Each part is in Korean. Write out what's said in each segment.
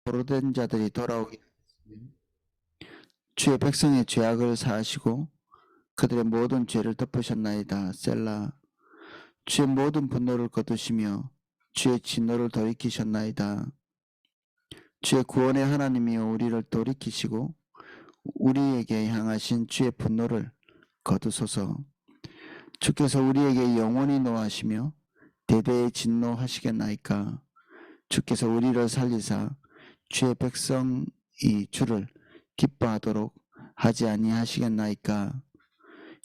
포로된 자들이 돌아오기 주의 백성의 죄악을 사하시고 그들의 모든 죄를 덮으셨나이다. 셀라. 주의 모든 분노를 거두시며 주의 진노를 돌이키셨나이다. 주의 구원의 하나님이여 우리를 돌이키시고 우리에게 향하신 주의 분노를 거두소서. 주께서 우리에게 영원히 노하시며 대대에 진노하시겠나이까. 주께서 우리를 살리사 주의 백성이 주를 기뻐하도록 하지 아니하시겠나이까.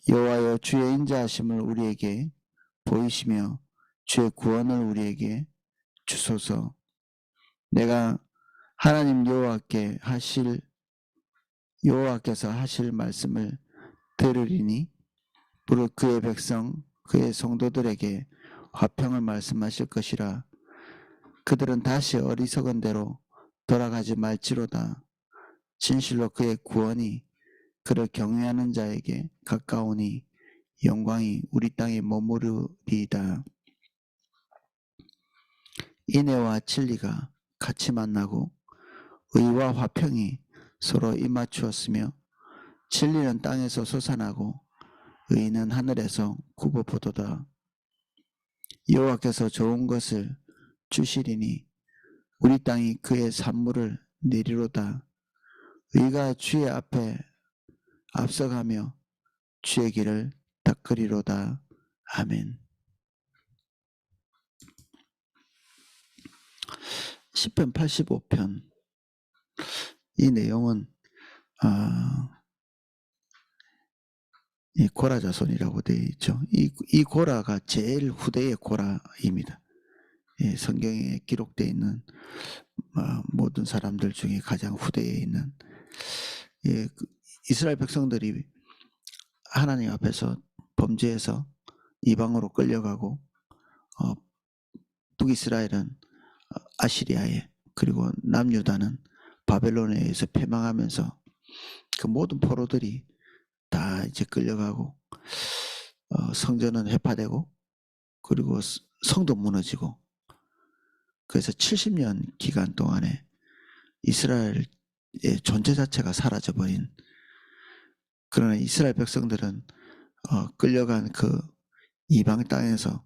여호와여 주의 인자하심을 우리에게 보이시며 주의 구원을 우리에게 주소서. 내가 하나님 여호와께서 하실 말씀을 들으리니 무릇 그의 백성 그의 성도들에게 화평을 말씀하실 것이라. 그들은 다시 어리석은 대로 돌아가지 말지로다. 진실로 그의 구원이 그를 경외하는 자에게 가까우니 영광이 우리 땅에 머무르리이다. 인애와 진리가 같이 만나고 의와 화평이 서로 입맞추었으며 진리는 땅에서 솟아나고 의는 하늘에서 굽어보도다. 여호와께서 좋은 것을 주시리니 우리 땅이 그의 산물을 내리로다. 의가 주의 앞에 앞서가며 주의 길을 닦으리로다. 아멘. 시편 85편. 이 내용은 이 고라 자손이라고 되어 있죠. 이 고라가 제일 후대의 고라입니다. 예, 성경에 기록되어 있는 모든 사람들 중에 가장 후대에 있는, 예, 이스라엘 백성들이 하나님 앞에서 범죄해서 이방으로 끌려가고 북이스라엘은 아시리아에, 그리고 남유다는 바벨론에 의해서 패망하면서 그 모든 포로들이 다 이제 끌려가고 성전은 해파되고 그리고 성도 무너지고, 그래서 70년 기간 동안에 이스라엘의 존재 자체가 사라져버린, 그러나 이스라엘 백성들은 끌려간 그 이방 땅에서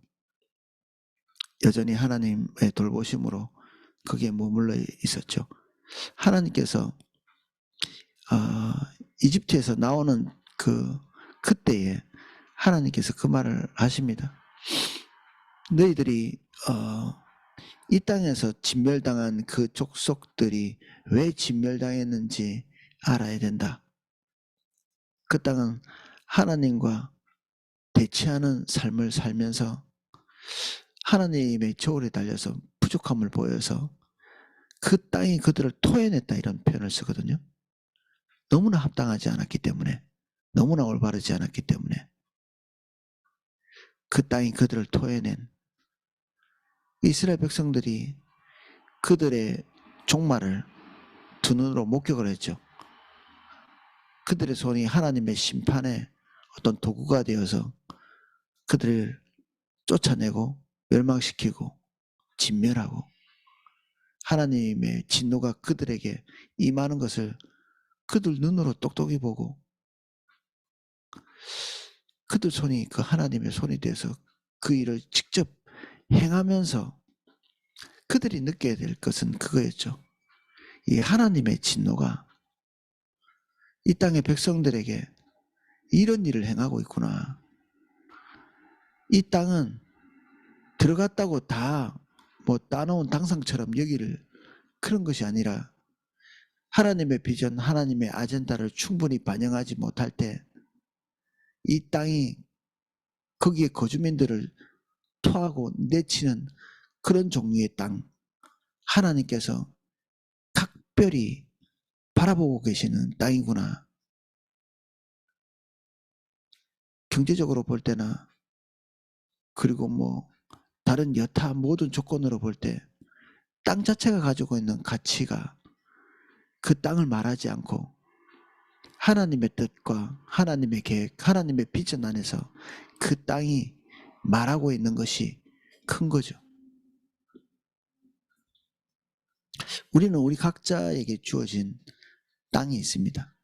여전히 하나님의 돌보심으로 거기에 머물러 있었죠. 하나님께서 이집트에서 나오는 그때에 하나님께서 그 말을 하십니다. 너희들이 이 땅에서 진멸당한 그 족속들이 왜 진멸당했는지 알아야 된다. 그 땅은 하나님과 대치하는 삶을 살면서 하나님의 저울에 달려서 부족함을 보여서 그 땅이 그들을 토해냈다, 이런 표현을 쓰거든요. 너무나 합당하지 않았기 때문에, 너무나 올바르지 않았기 때문에 그 땅이 그들을 토해낸, 이스라엘 백성들이 그들의 종말을 두 눈으로 목격을 했죠. 그들의 손이 하나님의 심판의 어떤 도구가 되어서 그들을 쫓아내고 멸망시키고 진멸하고 하나님의 진노가 그들에게 임하는 것을 그들 눈으로 똑똑히 보고, 그들 손이 그 하나님의 손이 돼서 그 일을 직접 행하면서 그들이 느껴야 될 것은 그거였죠. 이 하나님의 진노가 이 땅의 백성들에게 이런 일을 행하고 있구나. 이 땅은 들어갔다고 다 따놓은 당상처럼 여기를, 그런 것이 아니라 하나님의 비전, 하나님의 아젠다를 충분히 반영하지 못할 때 이 땅이 거기에 거주민들을 토하고 내치는 그런 종류의 땅, 하나님께서 각별히 바라보고 계시는 땅이구나. 경제적으로 볼 때나 그리고 다른 여타 모든 조건으로 볼 때 땅 자체가 가지고 있는 가치가 그 땅을 말하지 않고 하나님의 뜻과 하나님의 계획, 하나님의 비전 안에서 그 땅이 말하고 있는 것이 큰 거죠. 우리는 우리 각자에게 주어진 땅이 있습니다.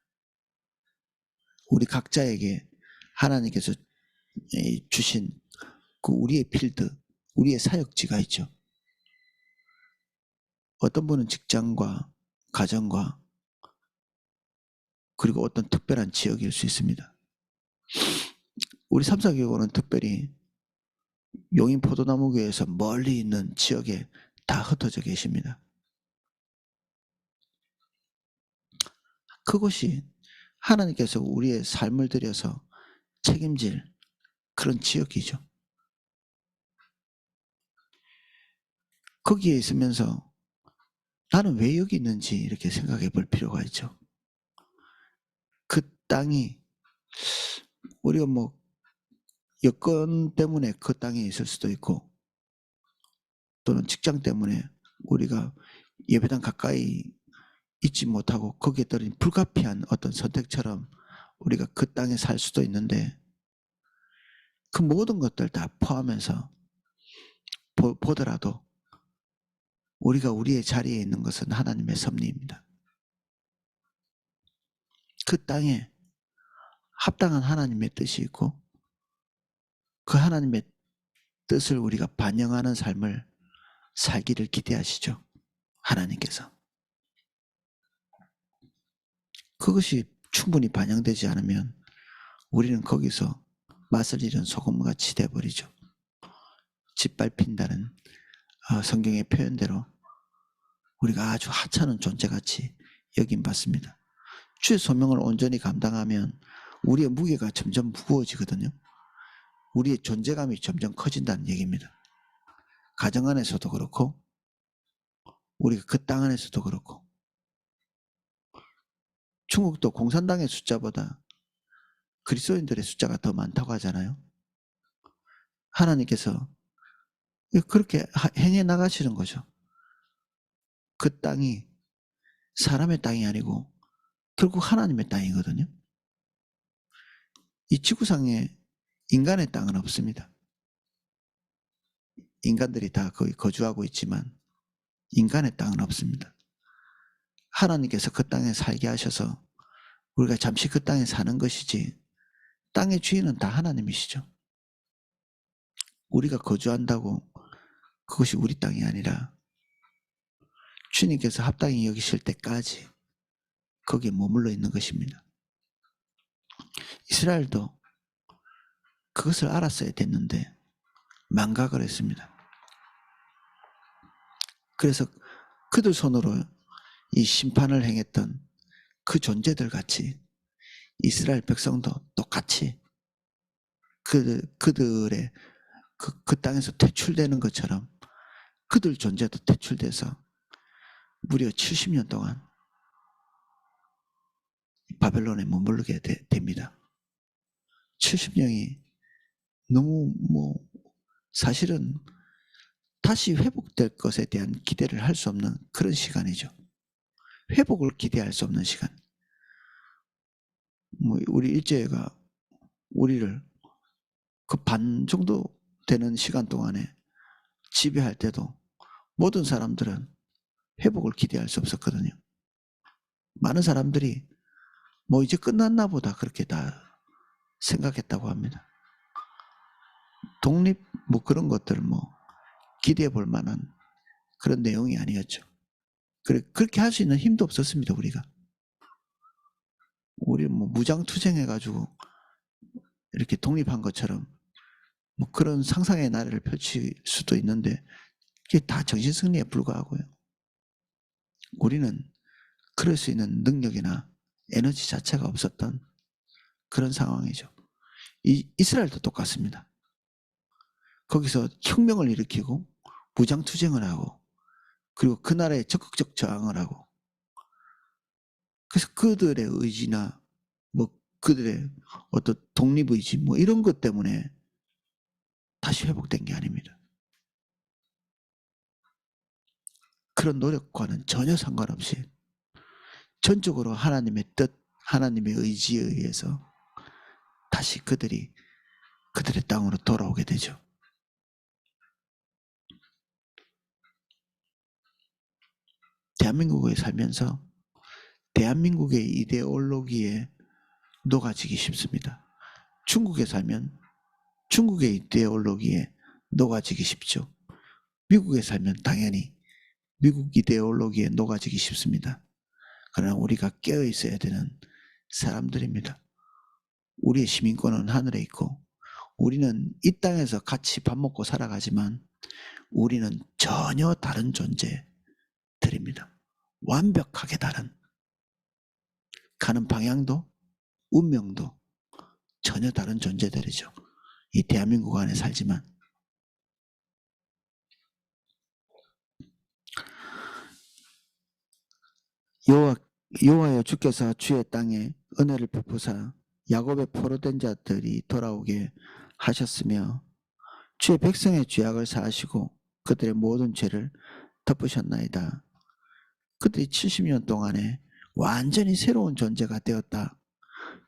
우리 각자에게 하나님께서 주신 그 우리의 필드, 우리의 사역지가 있죠. 어떤 분은 직장과 가정과 그리고 어떤 특별한 지역일 수 있습니다. 우리 삼사교회는 특별히 용인 포도나무교회에서 멀리 있는 지역에 다 흩어져 계십니다. 그곳이 하나님께서 우리의 삶을 들여서 책임질 그런 지역이죠. 거기에 있으면서 나는 왜 여기 있는지 이렇게 생각해 볼 필요가 있죠. 그 땅이 우리가 뭐 여건 때문에 그 땅에 있을 수도 있고 또는 직장 때문에 우리가 예배당 가까이 있지 못하고 거기에 따른 불가피한 어떤 선택처럼 우리가 그 땅에 살 수도 있는데 그 모든 것들 다 포함해서 보더라도 우리가 우리의 자리에 있는 것은 하나님의 섭리입니다. 그 땅에 합당한 하나님의 뜻이 있고 그 하나님의 뜻을 우리가 반영하는 삶을 살기를 기대하시죠. 하나님께서. 그것이 충분히 반영되지 않으면 우리는 거기서 맛을 잃은 소금같이 돼버리죠. 짓밟힌다는 성경의 표현대로 우리가 아주 하찮은 존재같이 여김받습니다. 주의 소명을 온전히 감당하면 우리의 무게가 점점 무거워지거든요. 우리의 존재감이 점점 커진다는 얘기입니다. 가정 안에서도 그렇고 우리가 그 땅 안에서도 그렇고 중국도 공산당의 숫자보다 그리스도인들의 숫자가 더 많다고 하잖아요. 하나님께서 그렇게 행해 나가시는 거죠. 그 땅이 사람의 땅이 아니고 결국 하나님의 땅이거든요. 이 지구상에 인간의 땅은 없습니다. 인간들이 다 거기 거주하고 있지만 인간의 땅은 없습니다. 하나님께서 그 땅에 살게 하셔서 우리가 잠시 그 땅에 사는 것이지 땅의 주인은 다 하나님이시죠. 우리가 거주한다고 그것이 우리 땅이 아니라 주님께서 합당히 여기실 때까지 거기에 머물러 있는 것입니다. 이스라엘도 그것을 알았어야 됐는데 망각을 했습니다. 그래서 그들 손으로 이 심판을 행했던 그 존재들 같이 이스라엘 백성도 똑같이 그들의 그 땅에서 퇴출되는 것처럼 그들 존재도 퇴출돼서 무려 70년 동안 바벨론에 머무르게 됩니다. 70년이 너무 사실은 다시 회복될 것에 대한 기대를 할 수 없는 그런 시간이죠. 회복을 기대할 수 없는 시간. 우리 일제가 우리를 그 반 정도 되는 시간 동안에 지배할 때도 모든 사람들은 회복을 기대할 수 없었거든요. 많은 사람들이 이제 끝났나 보다 그렇게 다 생각했다고 합니다. 독립 그런 것들 기대해 볼 만한 그런 내용이 아니었죠. 그렇게 할 수 있는 힘도 없었습니다. 우리가. 우리 무장투쟁해가지고 이렇게 독립한 것처럼 그런 상상의 나래를 펼칠 수도 있는데 그게 다 정신승리에 불과하고요. 우리는 그럴 수 있는 능력이나 에너지 자체가 없었던 그런 상황이죠. 이스라엘도 똑같습니다. 거기서 혁명을 일으키고 무장투쟁을 하고 그리고 그 나라에 적극적 저항을 하고 그래서 그들의 의지나 그들의 어떤 독립의지 이런 것 때문에 다시 회복된 게 아닙니다. 그런 노력과는 전혀 상관없이 전적으로 하나님의 뜻, 하나님의 의지에 의해서 다시 그들의 땅으로 돌아오게 되죠. 대한민국에 살면서 대한민국의 이데올로기에 녹아지기 쉽습니다. 중국에 살면 중국의 이데올로기에 녹아지기 쉽죠. 미국에 살면 당연히 미국 이데올로기에 녹아지기 쉽습니다. 그러나 우리가 깨어 있어야 되는 사람들입니다. 우리의 시민권은 하늘에 있고 우리는 이 땅에서 같이 밥 먹고 살아가지만 우리는 전혀 다른 존재들입니다. 완벽하게 다른, 가는 방향도 운명도 전혀 다른 존재들이죠. 이 대한민국 안에 살지만. 여호와여 주께서 주의 땅에 은혜를 베푸사 야곱의 포로된 자들이 돌아오게 하셨으며 주의 백성의 죄악을 사하시고 그들의 모든 죄를 덮으셨나이다. 그들이 70년 동안에 완전히 새로운 존재가 되었다.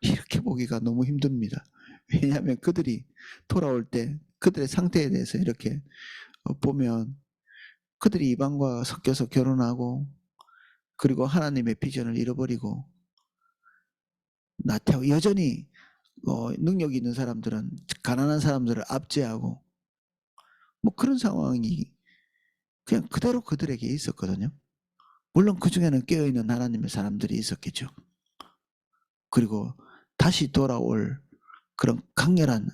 이렇게 보기가 너무 힘듭니다. 왜냐하면 그들이 돌아올 때 그들의 상태에 대해서 이렇게 보면 그들이 이방과 섞여서 결혼하고 그리고 하나님의 비전을 잃어버리고 나태하고 여전히 능력이 있는 사람들은 가난한 사람들을 압제하고 뭐 그런 상황이 그냥 그대로 그들에게 있었거든요. 물론 그 중에는 깨어있는 하나님의 사람들이 있었겠죠. 그리고 다시 돌아올 그런 강렬한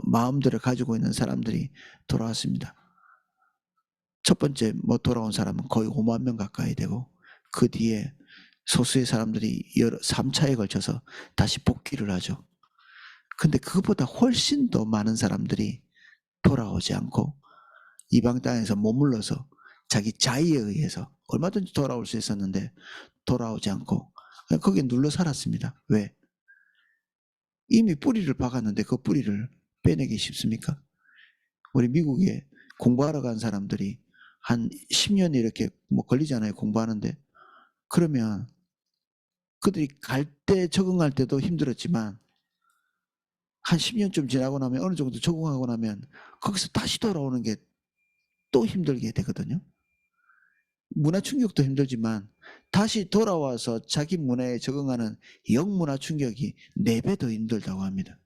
마음들을 가지고 있는 사람들이 돌아왔습니다. 첫 번째 돌아온 사람은 거의 5만 명 가까이 되고 그 뒤에 소수의 사람들이 3차에 걸쳐서 다시 복귀를 하죠. 근데 그것보다 훨씬 더 많은 사람들이 돌아오지 않고 이방 땅에서 머물러서 자기 자의에 의해서 얼마든지 돌아올 수 있었는데 돌아오지 않고 그냥 거기에 눌러 살았습니다. 왜? 이미 뿌리를 박았는데 그 뿌리를 빼내기 쉽습니까? 우리 미국에 공부하러 간 사람들이 한 10년 이렇게 걸리잖아요. 공부하는데. 그러면 그들이 갈 때 적응할 때도 힘들었지만 한 10년쯤 지나고 나면 어느 정도 적응하고 나면 거기서 다시 돌아오는 게 또 힘들게 되거든요. 문화 충격도 힘들지만 다시 돌아와서 자기 문화에 적응하는 영문화 충격이 4배 더 힘들다고 합니다.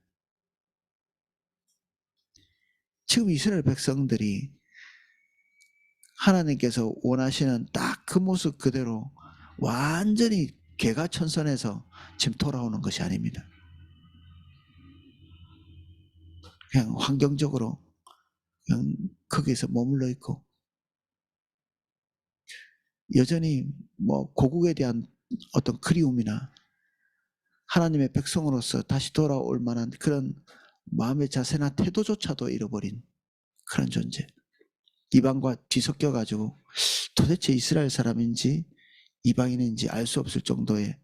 지금 이스라엘 백성들이 하나님께서 원하시는 딱 그 모습 그대로 완전히 개가천선해서 지금 돌아오는 것이 아닙니다. 그냥 환경적으로 그냥 거기서 머물러 있고 여전히 고국에 대한 어떤 그리움이나 하나님의 백성으로서 다시 돌아올 만한 그런 마음의 자세나 태도조차도 잃어버린 그런 존재. 이방과 뒤섞여 가지고 도대체 이스라엘 사람인지 이방인인지 알 수 없을 정도의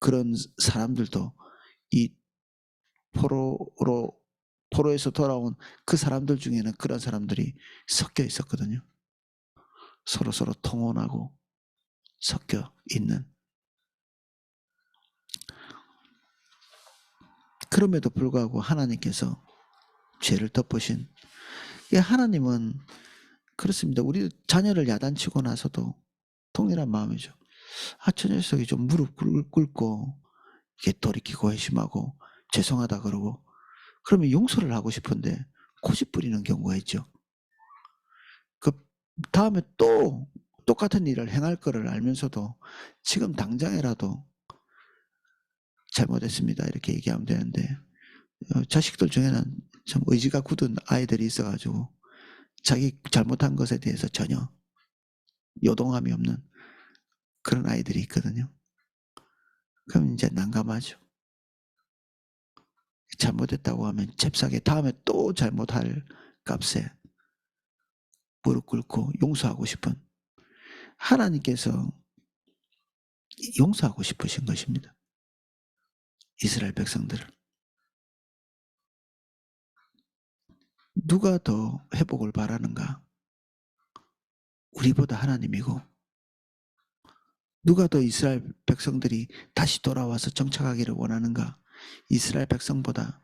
그런 사람들도 이 포로에서 돌아온 그 사람들 중에는 그런 사람들이 섞여 있었거든요. 서로 통혼하고 섞여 있는. 그럼에도 불구하고 하나님께서 죄를 덮으신, 하나님은 그렇습니다. 우리 자녀를 야단치고 나서도 동일한 마음이죠. 저 녀석이 좀 무릎 꿇고 이렇게 돌이키고 회심하고 죄송하다 그러고 그러면 용서를 하고 싶은데 고집 부리는 경우가 있죠. 그 다음에 또 똑같은 일을 행할 거를 알면서도 지금 당장이라도 잘못했습니다 이렇게 얘기하면 되는데 자식들 중에는 참 의지가 굳은 아이들이 있어가지고 자기 잘못한 것에 대해서 전혀 요동함이 없는 그런 아이들이 있거든요. 그럼 이제 난감하죠. 잘못했다고 하면 잽싸게 다음에 또 잘못할 값에 무릎 꿇고 용서하고 싶은, 하나님께서 용서하고 싶으신 것입니다. 이스라엘 백성들을. 누가 더 회복을 바라는가? 우리보다 하나님이고, 누가 더 이스라엘 백성들이 다시 돌아와서 정착하기를 원하는가? 이스라엘 백성보다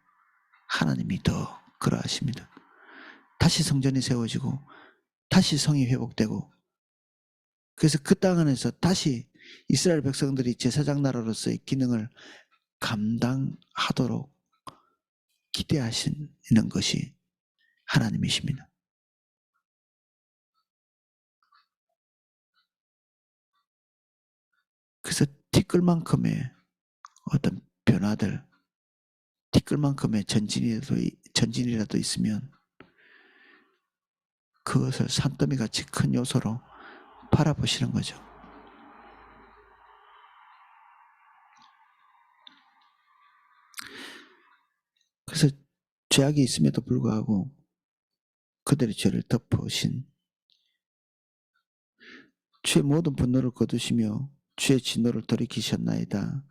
하나님이 더 그러하십니다. 다시 성전이 세워지고 다시 성이 회복되고 그래서 그 땅 안에서 다시 이스라엘 백성들이 제사장 나라로서의 기능을 감당하도록 기대하시는 것이 하나님이십니다. 그래서 티끌만큼의 어떤 변화들, 티끌만큼의 전진이라도 있으면 그것을 산더미같이 큰 요소로 바라보시는 거죠. 그래서 죄악이 있음에도 불구하고 그들의 죄를 덮으신 주의 모든 분노를 거두시며 주의 진노를 돌이키셨나이다.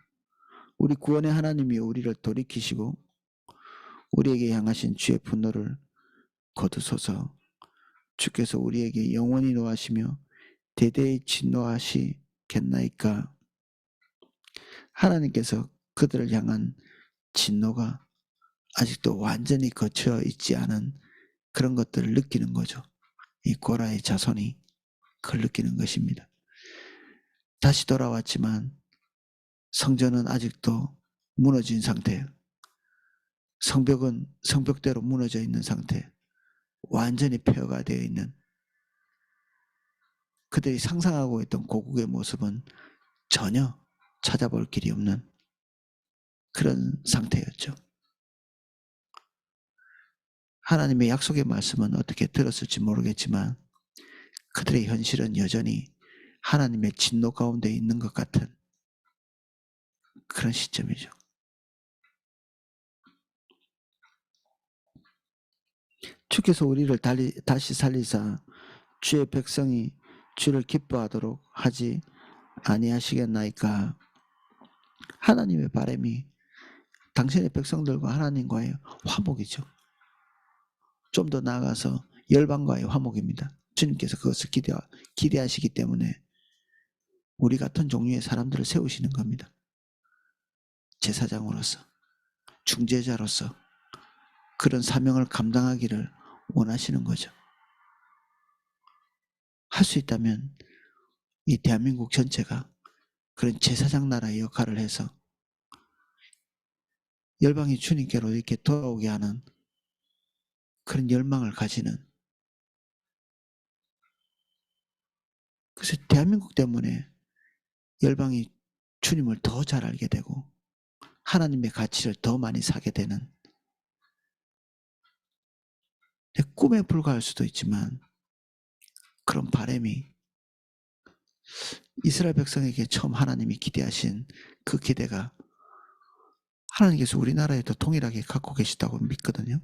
우리 구원의 하나님이 우리를 돌이키시고 우리에게 향하신 주의 분노를 거두소서. 주께서 우리에게 영원히 노하시며 대대히 진노하시겠나이까. 하나님께서 그들을 향한 진노가 아직도 완전히 거쳐 있지 않은 그런 것들을 느끼는 거죠. 이 고라의 자손이 그걸 느끼는 것입니다. 다시 돌아왔지만 성전은 아직도 무너진 상태, 성벽은 성벽대로 무너져 있는 상태, 완전히 폐허가 되어 있는, 그들이 상상하고 있던 고국의 모습은 전혀 찾아볼 길이 없는 그런 상태였죠. 하나님의 약속의 말씀은 어떻게 들었을지 모르겠지만 그들의 현실은 여전히 하나님의 진노 가운데 있는 것 같은 그런 시점이죠. 주께서 우리를 다시 살리사 주의 백성이 주를 기뻐하도록 하지 아니하시겠나이까. 하나님의 바람이 당신의 백성들과 하나님과의 화목이죠. 좀 더 나아가서 열방과의 화목입니다. 주님께서 그것을 기대하시기 때문에 우리 같은 종류의 사람들을 세우시는 겁니다. 제사장으로서, 중재자로서 그런 사명을 감당하기를 원하시는 거죠. 할 수 있다면 이 대한민국 전체가 그런 제사장 나라의 역할을 해서 열방이 주님께로 이렇게 돌아오게 하는 그런 열망을 가지는, 그래서 대한민국 때문에 열방이 주님을 더 잘 알게 되고 하나님의 가치를 더 많이 사게 되는, 꿈에 불과할 수도 있지만 그런 바람이 이스라엘 백성에게 처음 하나님이 기대하신 그 기대가 하나님께서 우리나라에도 동일하게 갖고 계시다고 믿거든요.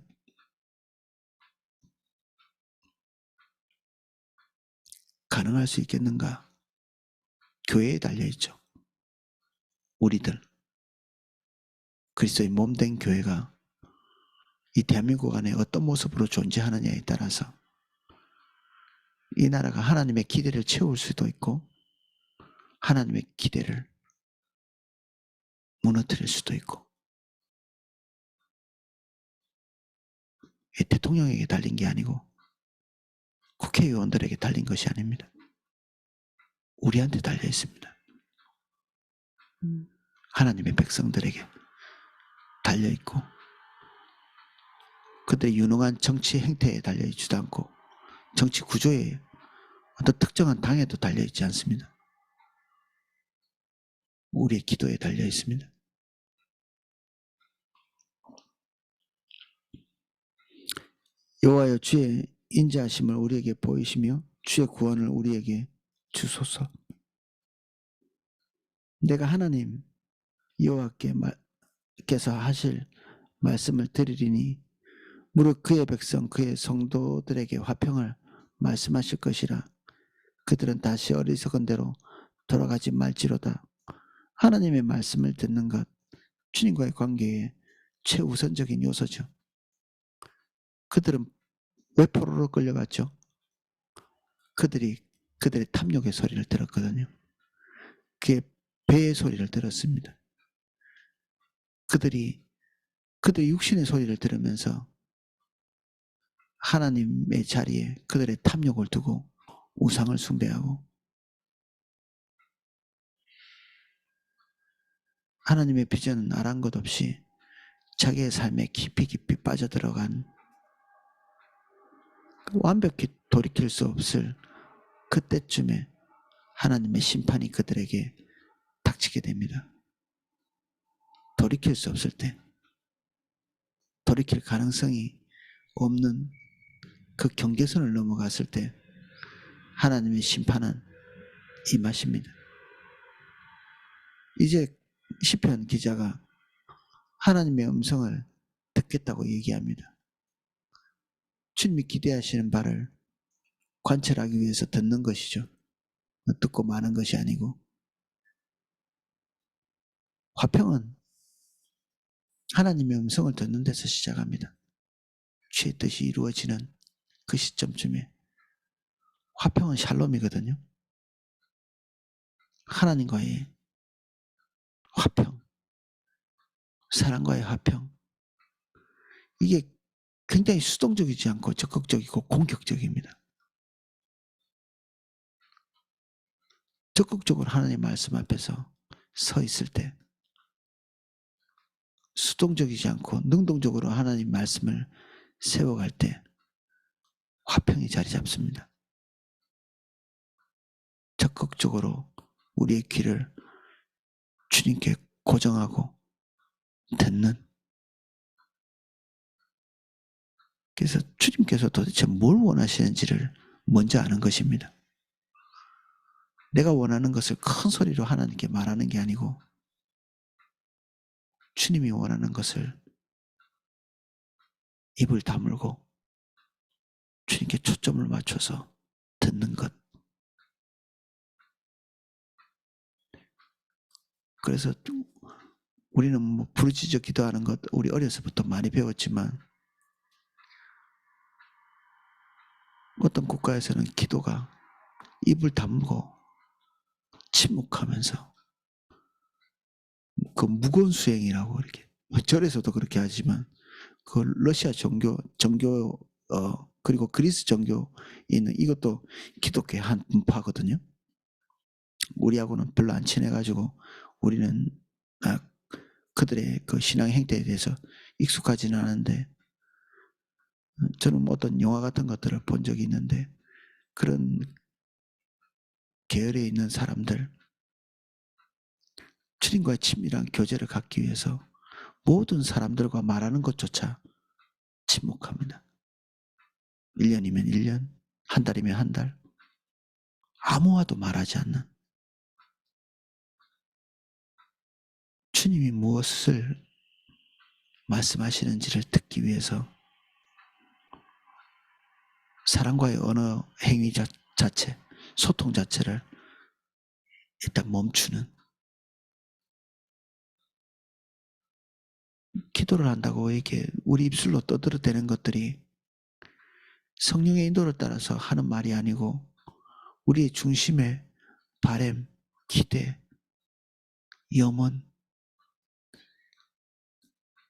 가능할 수 있겠는가? 교회에 달려있죠. 우리들, 그리스도의 몸된 교회가 이 대한민국 안에 어떤 모습으로 존재하느냐에 따라서 이 나라가 하나님의 기대를 채울 수도 있고 하나님의 기대를 무너뜨릴 수도 있고, 대통령에게 달린 게 아니고 국회의원들에게 달린 것이 아닙니다. 우리한테 달려 있습니다. 하나님의 백성들에게 달려 있고 그들의 유능한 정치 행태에 달려 있지도 않고 정치 구조에 어떤 특정한 당에도 달려 있지 않습니다. 우리의 기도에 달려 있습니다. 여호와여 주의 인자하심을 우리에게 보이시며 주의 구원을 우리에게 주소서. 내가 하나님 여호와께서 하실 말씀을 드리리니 무릇 그의 백성 그의 성도들에게 화평을 말씀하실 것이라. 그들은 다시 어리석은 대로 돌아가지 말지로다. 하나님의 말씀을 듣는 것, 주님과의 관계의 최우선적인 요소죠. 그들은 왜 포로로 끌려갔죠? 그들의 탐욕의 소리를 들었거든요. 그의 배의 소리를 들었습니다. 그들의 육신의 소리를 들으면서 하나님의 자리에 그들의 탐욕을 두고 우상을 숭배하고 하나님의 비전은 아랑곳 없이 자기의 삶에 깊이 빠져들어간 완벽히 돌이킬 수 없을 그때쯤에 하나님의 심판이 그들에게 닥치게 됩니다. 돌이킬 수 없을 때, 돌이킬 가능성이 없는 그 경계선을 넘어갔을 때 하나님의 심판은 임하십니다. 이제 시편 기자가 하나님의 음성을 듣겠다고 얘기합니다. 주님이 기대하시는 바를 관철하기 위해서 듣는 것이죠. 듣고 마는 것이 아니고. 화평은 하나님의 음성을 듣는 데서 시작합니다. 주의 뜻이 이루어지는 그 시점쯤에 화평은 샬롬이거든요. 하나님과의 화평, 사랑과의 화평. 이게 굉장히 수동적이지 않고 적극적이고 공격적입니다. 적극적으로 하나님 말씀 앞에서 서 있을 때 수동적이지 않고 능동적으로 하나님 말씀을 세워갈 때 화평이 자리 잡습니다. 적극적으로 우리의 귀를 주님께 고정하고 듣는. 그래서 주님께서 도대체 뭘 원하시는지를 먼저 아는 것입니다. 내가 원하는 것을 큰 소리로 하나님께 말하는 게 아니고 주님이 원하는 것을 입을 다물고 주님께 초점을 맞춰서 듣는 것. 그래서 우리는 뭐 부르짖어 기도하는 것 우리 어려서부터 많이 배웠지만 어떤 국가에서는 기도가 입을 다물고 침묵하면서 그 무건 수행이라고 이렇게 절에서도 그렇게 하지만 그 러시아 종교 그리고 그리스 종교에 있는 이것도 기독교의 한 분파거든요. 우리하고는 별로 안 친해가지고 우리는 그들의 그 신앙 행태에 대해서 익숙하지는 않은데 저는 어떤 영화 같은 것들을 본 적이 있는데 그런 계열에 있는 사람들 주님과의 친밀한 교제를 갖기 위해서 모든 사람들과 말하는 것조차 침묵합니다. 1년이면 1년, 한 달이면 한 달. 아무와도 말하지 않는. 주님이 무엇을 말씀하시는지를 듣기 위해서 사람과의 언어 행위 자체, 소통 자체를 일단 멈추는. 기도를 한다고 이게 우리 입술로 떠들어대는 것들이 성령의 인도를 따라서 하는 말이 아니고 우리의 중심의 바램, 기대, 염원,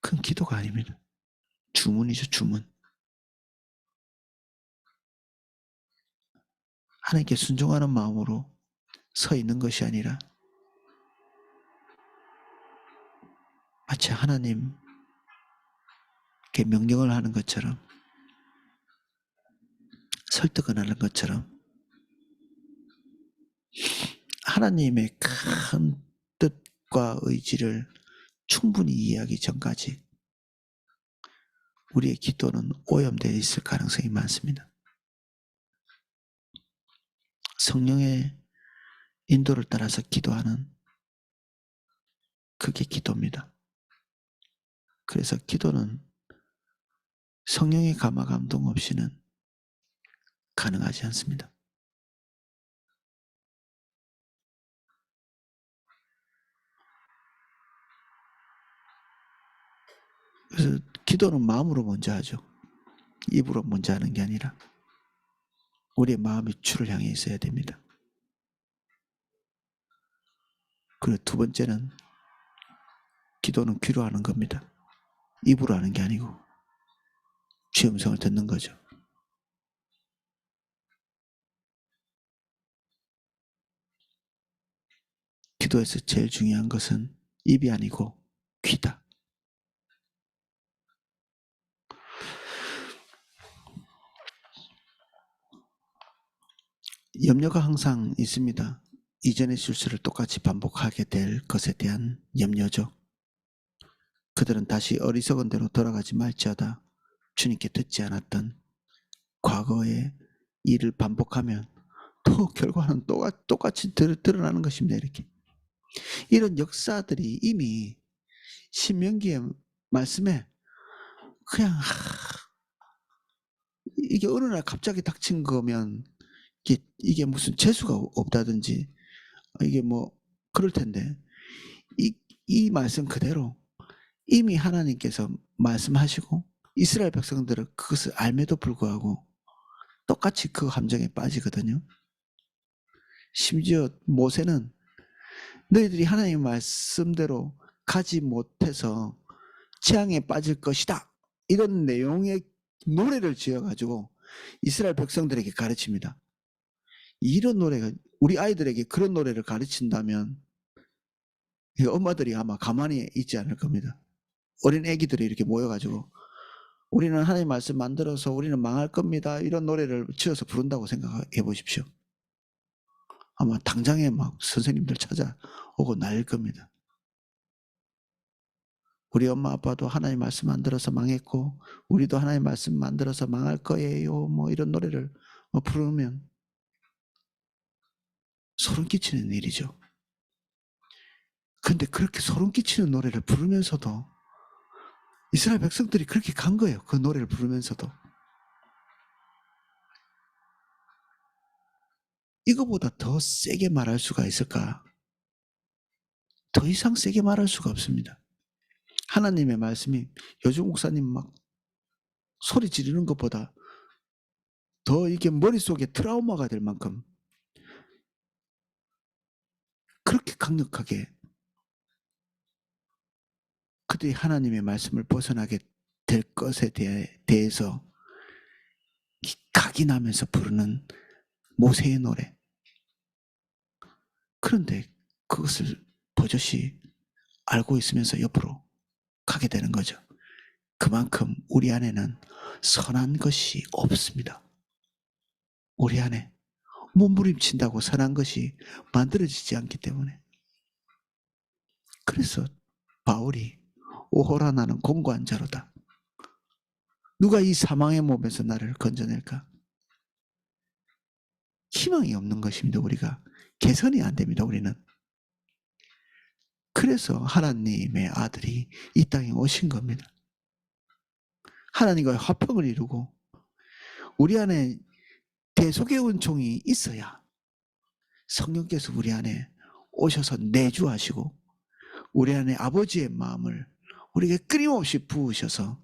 큰 기도가 아닙니다. 주문이죠, 주문. 하나님께 순종하는 마음으로 서 있는 것이 아니라 마치 하나님께 명령을 하는 것처럼 설득을 하는 것처럼 하나님의 큰 뜻과 의지를 충분히 이해하기 전까지 우리의 기도는 오염되어 있을 가능성이 많습니다. 성령의 인도를 따라서 기도하는 그게 기도입니다. 그래서 기도는 성령의 감화 감동 없이는 가능하지 않습니다. 그래서 기도는 마음으로 먼저 하죠. 입으로 먼저 하는 게 아니라 우리의 마음이 주를 향해 있어야 됩니다. 그리고 두 번째는 기도는 귀로 하는 겁니다. 입으로 하는 게 아니고 주의 음성을 듣는 거죠. 기도에서 제일 중요한 것은 입이 아니고 귀다. 염려가 항상 있습니다. 이전의 실수를 똑같이 반복하게 될 것에 대한 염려죠. 그들은 다시 어리석은 대로 돌아가지 말지어다 주님께 듣지 않았던 과거의 일을 반복하면 또 결과는 똑같이 드러나는 것입니다. 이렇게. 이런 역사들이 이미 신명기의 말씀에 그냥 이게 어느 날 갑자기 닥친 거면 이게 무슨 재수가 없다든지 이게 뭐 그럴 텐데 이 말씀 그대로 이미 하나님께서 말씀하시고 이스라엘 백성들은 그것을 알매도 불구하고 똑같이 그 함정에 빠지거든요. 심지어 모세는 너희들이 하나님의 말씀대로 가지 못해서 재앙에 빠질 것이다. 이런 내용의 노래를 지어가지고 이스라엘 백성들에게 가르칩니다. 이런 노래가 우리 아이들에게 그런 노래를 가르친다면 엄마들이 아마 가만히 있지 않을 겁니다. 어린 애기들이 이렇게 모여가지고 우리는 하나님 말씀 만들어서 우리는 망할 겁니다. 이런 노래를 지어서 부른다고 생각해 보십시오. 아마 당장에 막 선생님들 찾아오고 난릴 겁니다. 우리 엄마 아빠도 하나님 말씀 만들어서 망했고 우리도 하나님 말씀 만들어서 망할 거예요. 뭐 이런 노래를 부르면 소름 끼치는 일이죠. 근데 그렇게 소름 끼치는 노래를 부르면서도 이스라엘 백성들이 그렇게 간 거예요. 그 노래를 부르면서도. 이거보다 더 세게 말할 수가 있을까? 더 이상 세게 말할 수가 없습니다. 하나님의 말씀이 요즘 목사님 막 소리 지르는 것보다 더 이게 머릿속에 트라우마가 될 만큼 그렇게 강력하게 그들이 하나님의 말씀을 벗어나게 될 것에 대해서 각인하면서 부르는 모세의 노래. 그런데 그것을 버젓이 알고 있으면서 옆으로 가게 되는 거죠. 그만큼 우리 안에는 선한 것이 없습니다. 우리 안에 몸부림친다고 선한 것이 만들어지지 않기 때문에. 그래서 바울이 오호라 나는 공고한 자로다. 누가 이 사망의 몸에서 나를 건져낼까? 희망이 없는 것입니다. 우리가 개선이 안 됩니다. 우리는. 그래서 하나님의 아들이 이 땅에 오신 겁니다. 하나님과의 화평을 이루고 우리 안에 대속의 은총이 있어야 성령께서 우리 안에 오셔서 내주하시고 우리 안에 아버지의 마음을 우리에게 끊임없이 부으셔서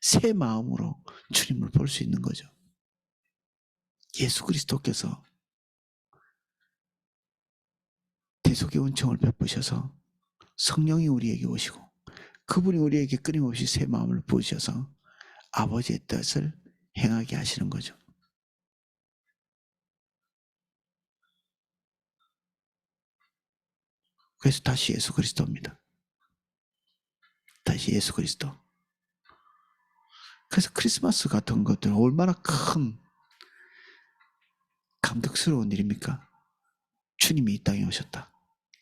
새 마음으로 주님을 볼 수 있는 거죠. 예수 그리스도께서 대속의 은총을 베푸셔서 성령이 우리에게 오시고 그분이 우리에게 끊임없이 새 마음을 부으셔서 아버지의 뜻을 행하게 하시는 거죠. 그래서 다시 예수 그리스도입니다. 다시 예수 그리스도. 그래서 크리스마스 같은 것들은 얼마나 큰 감격스러운 일입니까? 주님이 이 땅에 오셨다.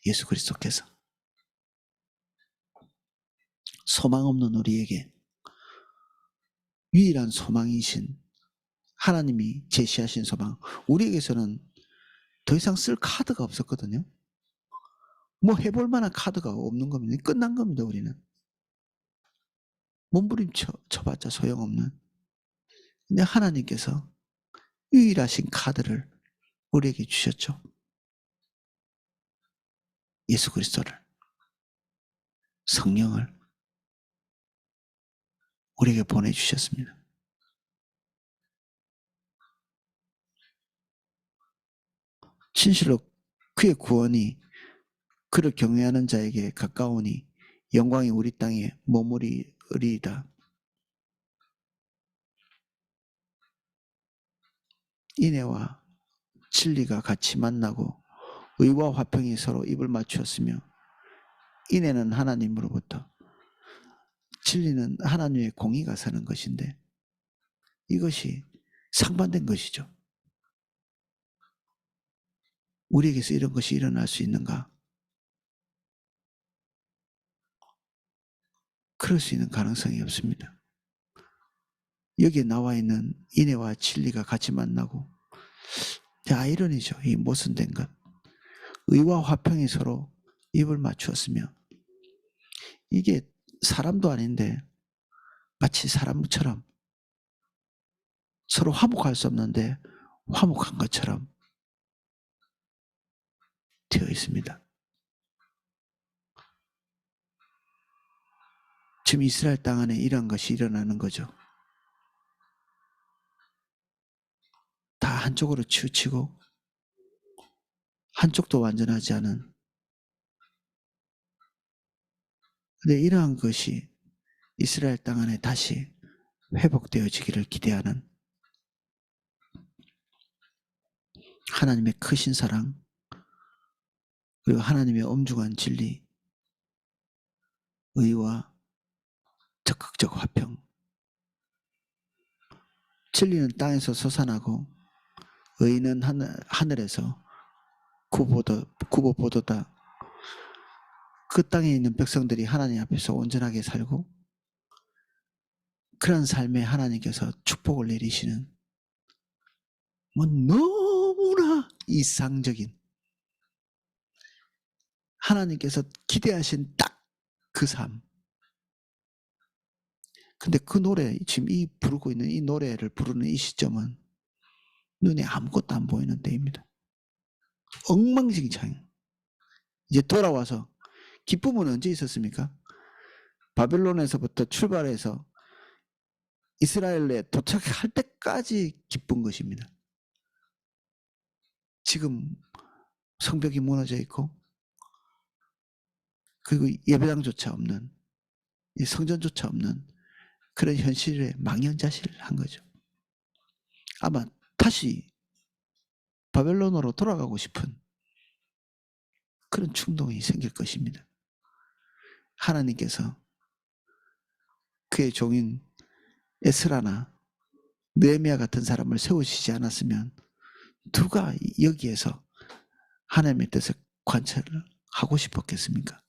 예수 그리스도께서. 소망 없는 우리에게 유일한 소망이신 하나님이 제시하신 소망. 우리에게서는 더 이상 쓸 카드가 없었거든요. 뭐 해볼 만한 카드가 없는 겁니다. 끝난 겁니다. 우리는. 몸부림쳐봤자 소용없는. 근데 하나님께서 유일하신 카드를 우리에게 주셨죠. 예수 그리스도를. 성령을 우리에게 보내주셨습니다. 진실로 그의 구원이 그를 경외하는 자에게 가까우니 영광이 우리 땅에 머무리리이다. 인애와 진리가 같이 만나고 의와 화평이 서로 입을 맞추었으며 인애는 하나님으로부터, 진리는 하나님의 공의가 서는 것인데 이것이 상반된 것이죠. 우리에게서 이런 것이 일어날 수 있는가? 그럴 수 있는 가능성이 없습니다. 여기에 나와 있는 인애와 진리가 같이 만나고, 아이러니죠. 이 모순된 것. 의와 화평이 서로 입을 맞추었으며, 이게 사람도 아닌데 마치 사람처럼 서로 화목할 수 없는데 화목한 것처럼 되어 있습니다. 지금 이스라엘 땅 안에 이런 것이 일어나는 거죠. 다 한쪽으로 치우치고 한쪽도 완전하지 않은, 근데 이러한 것이 이스라엘 땅 안에 다시 회복되어지기를 기대하는 하나님의 크신 사랑, 그리고 하나님의 엄중한 진리, 의와 적극적 화평. 진리는 땅에서 솟아나고 의는 하늘에서 구보보도다. 그 땅에 있는 백성들이 하나님 앞에서 온전하게 살고 그런 삶에 하나님께서 축복을 내리시는, 너무나 이상적인, 하나님께서 기대하신 딱 그 삶. 근데 그 노래, 지금 부르고 있는 이 노래를 부르는 이 시점은 눈에 아무것도 안 보이는 때입니다. 엉망진창. 이제 돌아와서, 기쁨은 언제 있었습니까? 바벨론에서부터 출발해서 이스라엘에 도착할 때까지 기쁜 것입니다. 지금 성벽이 무너져 있고 그리고 예배당조차 없는, 성전조차 없는 그런 현실에 망연자실한 거죠. 아마 다시 바벨론으로 돌아가고 싶은 그런 충동이 생길 것입니다. 하나님께서 그의 종인 에스라나 느헤미야 같은 사람을 세우시지 않았으면 누가 여기에서 하나님의 뜻을 관찰을 하고 싶었겠습니까?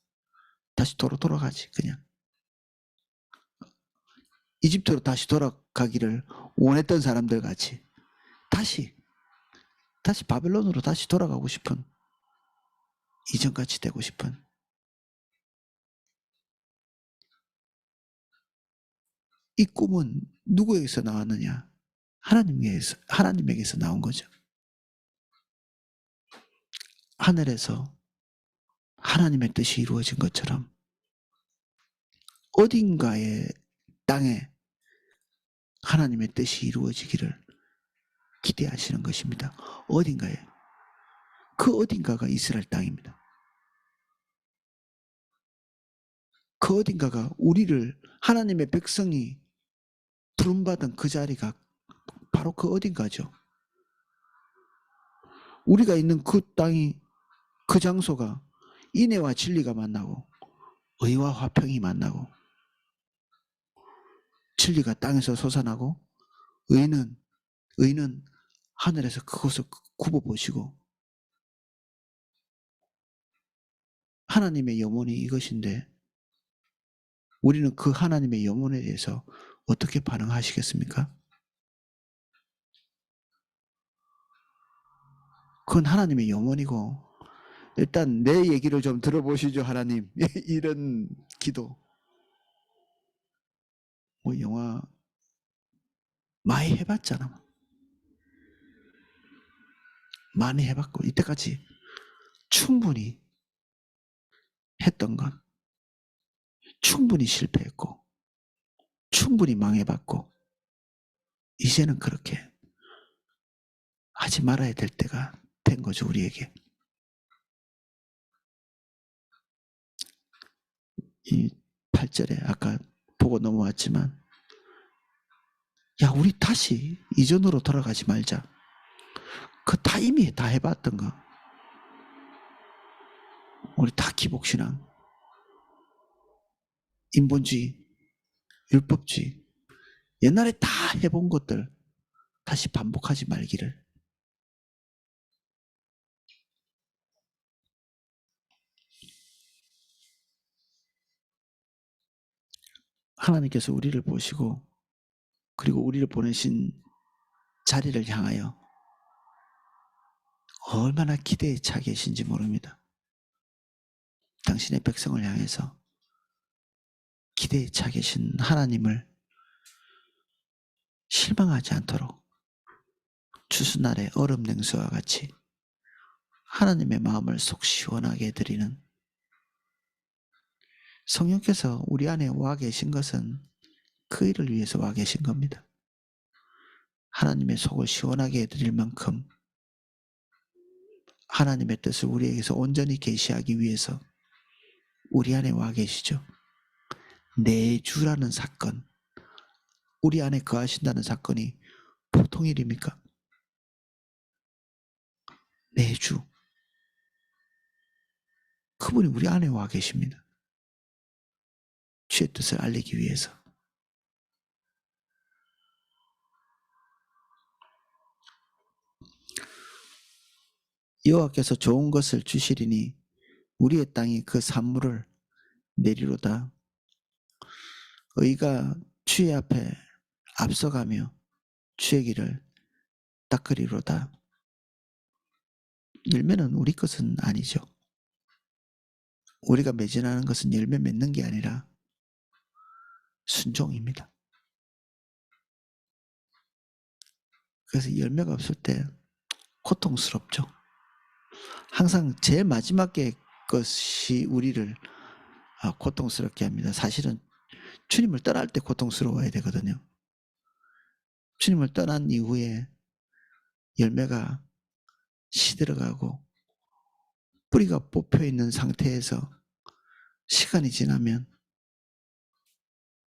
다시 돌아가지. 그냥 이집트로 다시 돌아가기를 원했던 사람들 같이 다시 바벨론으로 다시 돌아가고 싶은, 이전같이 되고 싶은, 이 꿈은 누구에게서 나왔느냐? 하나님에게서 나온 거죠. 하늘에서 하나님의 뜻이 이루어진 것처럼 어딘가의 땅에 하나님의 뜻이 이루어지기를 기대하시는 것입니다. 어딘가에. 그 어딘가가 이스라엘 땅입니다. 그 어딘가가 우리를, 하나님의 백성이 부름받은 그 자리가 바로 그 어딘가죠. 우리가 있는 그 땅이, 그 장소가 인애와 진리가 만나고 의와 화평이 만나고, 진리가 땅에서 솟아나고 의는 하늘에서 그것을 굽어보시고, 하나님의 염원이 이것인데 우리는 그 하나님의 염원에 대해서 어떻게 반응하시겠습니까? 그건 하나님의 염원이고, 일단 내 얘기를 좀 들어보시죠 하나님. 이런 기도. 영화 많이 해봤잖아. 많이 해봤고 이때까지 충분히 했던 건 충분히 실패했고 충분히 망해봤고, 이제는 그렇게 하지 말아야 될 때가 된 거죠. 우리에게. 이 8절에 아까 보고 넘어왔지만, 야 우리 다시 이전으로 돌아가지 말자. 그 다 이미 다 해봤던 거. 우리 다 기복신앙. 인본주의, 율법주의, 옛날에 다 해본 것들 다시 반복하지 말기를. 하나님께서 우리를 보시고 그리고 우리를 보내신 자리를 향하여 얼마나 기대에 차 계신지 모릅니다. 당신의 백성을 향해서 기대에 차 계신 하나님을 실망하지 않도록 추수날의 얼음 냉수와 같이 하나님의 마음을 속 시원하게 해드리는, 성령께서 우리 안에 와 계신 것은 그 일을 위해서 와 계신 겁니다. 하나님의 속을 시원하게 해드릴 만큼 하나님의 뜻을 우리에게서 온전히 계시하기 위해서 우리 안에 와 계시죠. 내주라는 사건, 우리 안에 거하신다는 사건이 보통 일입니까? 내주, 그분이 우리 안에 와 계십니다. 주의 뜻을 알리기 위해서. 여호와께서 좋은 것을 주시리니 우리의 땅이 그 산물을 내리로다. 의가 주의 앞에 앞서가며 주의 길을 닦으리로다. 열매는 우리 것은 아니죠. 우리가 매진하는 것은 열매 맺는 게 아니라 순종입니다. 그래서 열매가 없을 때 고통스럽죠. 항상 제일 마지막 것이 우리를 고통스럽게 합니다. 사실은 주님을 떠날 때 고통스러워야 되거든요. 주님을 떠난 이후에 열매가 시들어가고 뿌리가 뽑혀 있는 상태에서 시간이 지나면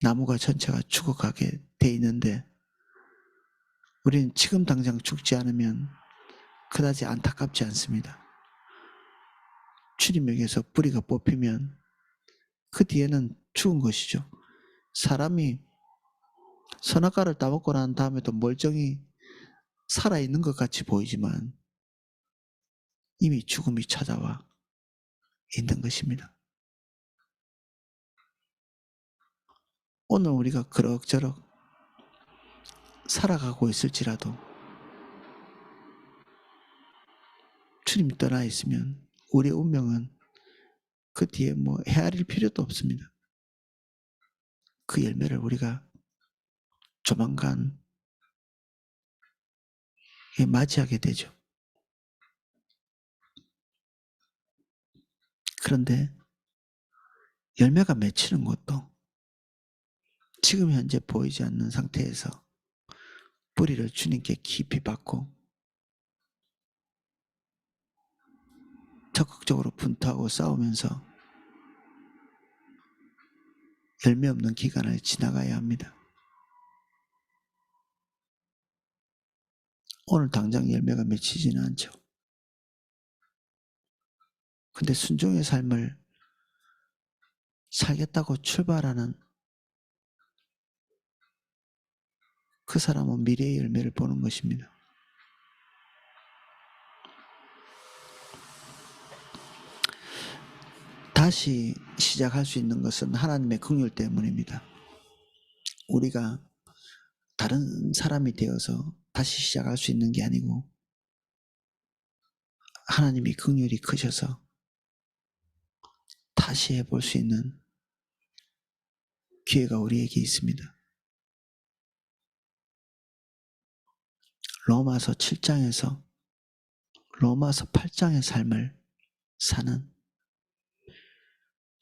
나무가 전체가 죽어가게 돼 있는데, 우리는 지금 당장 죽지 않으면 그다지 안타깝지 않습니다. 주님에게서 뿌리가 뽑히면 그 뒤에는 죽은 것이죠. 사람이 선악과를 따먹고 난 다음에도 멀쩡히 살아있는 것 같이 보이지만 이미 죽음이 찾아와 있는 것입니다. 오늘 우리가 그럭저럭 살아가고 있을지라도 주님 떠나 있으면 우리의 운명은 그 뒤에 헤아릴 필요도 없습니다. 그 열매를 우리가 조만간 맞이하게 되죠. 그런데 열매가 맺히는 것도 지금 현재 보이지 않는 상태에서 뿌리를 주님께 깊이 받고 적극적으로 분투하고 싸우면서 열매 없는 기간을 지나가야 합니다. 오늘 당장 열매가 맺히지는 않죠. 근데 순종의 삶을 살겠다고 출발하는 그 사람은 미래의 열매를 보는 것입니다. 다시 시작할 수 있는 것은 하나님의 긍휼 때문입니다. 우리가 다른 사람이 되어서 다시 시작할 수 있는 게 아니고 하나님이 긍휼이 크셔서 다시 해볼 수 있는 기회가 우리에게 있습니다. 로마서 7장에서 로마서 8장의 삶을 사는,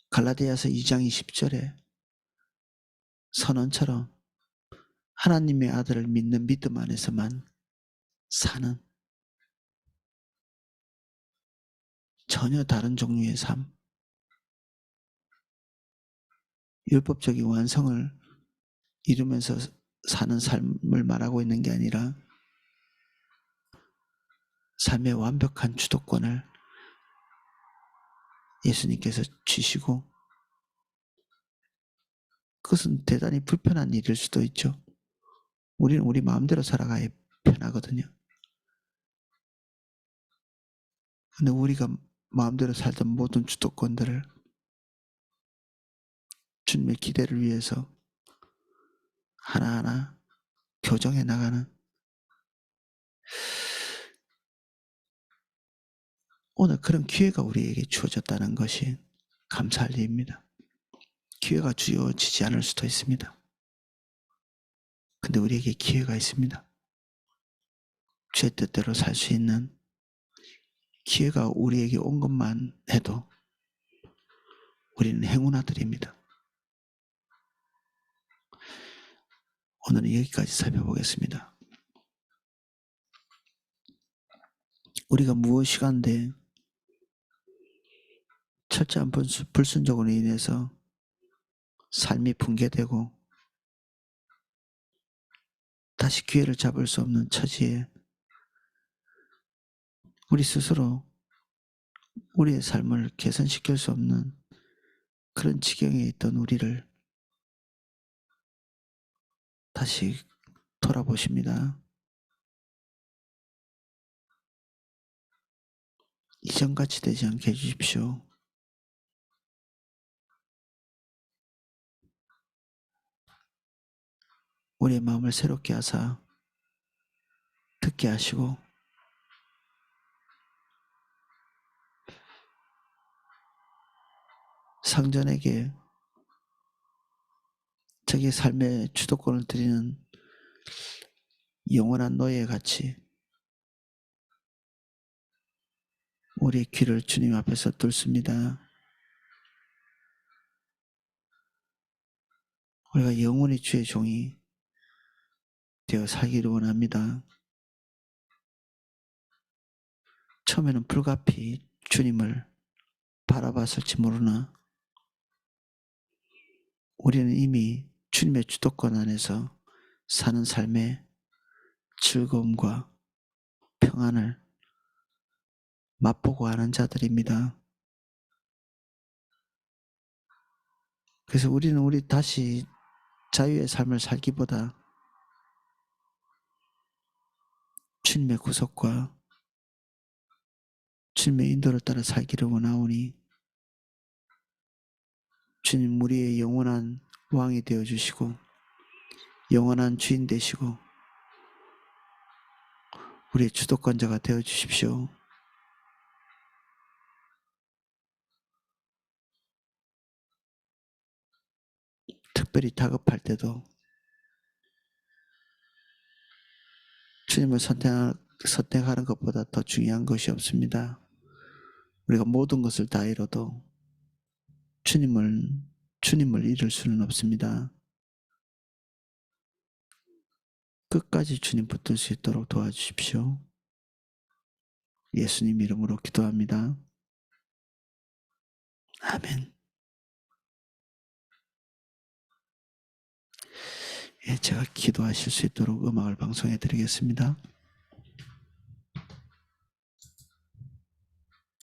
갈라디아서 2장 20절에 선언처럼 하나님의 아들을 믿는 믿음 안에서만 사는 전혀 다른 종류의 삶, 율법적인 완성을 이루면서 사는 삶을 말하고 있는 게 아니라 삶의 완벽한 주도권을 예수님께서 주시고 그것은 대단히 불편한 일일 수도 있죠. 우리는 우리 마음대로 살아가야 편하거든요. 근데 우리가 마음대로 살던 모든 주도권들을 주님의 기대를 위해서 하나하나 교정해 나가는 오늘 그런 기회가 우리에게 주어졌다는 것이 감사할 일입니다. 기회가 주어지지 않을 수도 있습니다. 근데 우리에게 기회가 있습니다. 제 뜻대로 살 수 있는 기회가 우리에게 온 것만 해도 우리는 행운아들입니다. 오늘은 여기까지 살펴보겠습니다. 우리가 무엇이간데 철저한 불순종으로 인해서 삶이 붕괴되고 다시 기회를 잡을 수 없는 처지에 우리 스스로 우리의 삶을 개선시킬 수 없는 그런 지경에 있던 우리를 다시 돌아보십니다. 이전같이 되지 않게 해주십시오. 우리의 마음을 새롭게 하사 듣게 하시고 상전에게 자기 삶의 주도권을 드리는 영원한 노예같이 우리의 귀를 주님 앞에서 뚫습니다. 우리가 영원히 주의 종이 되어 살기를 원합니다. 처음에는 불가피 주님을 바라봤을지 모르나 우리는 이미 주님의 주도권 안에서 사는 삶의 즐거움과 평안을 맛보고 하는 자들입니다. 그래서 우리는 우리 다시 자유의 삶을 살기보다 주님의 구속과 주님의 인도를 따라 살기를 원하오니 주님 우리의 영원한 왕이 되어주시고 영원한 주인 되시고 우리의 주도권자가 되어주십시오. 특별히 다급할 때도 주님을 선택하는 것보다 더 중요한 것이 없습니다. 우리가 모든 것을 다 잃어도 주님을 잃을 수는 없습니다. 끝까지 주님 붙들 수 있도록 도와주십시오. 예수님 이름으로 기도합니다. 아멘. 예, 제가 기도하실 수 있도록 음악을 방송해 드리겠습니다.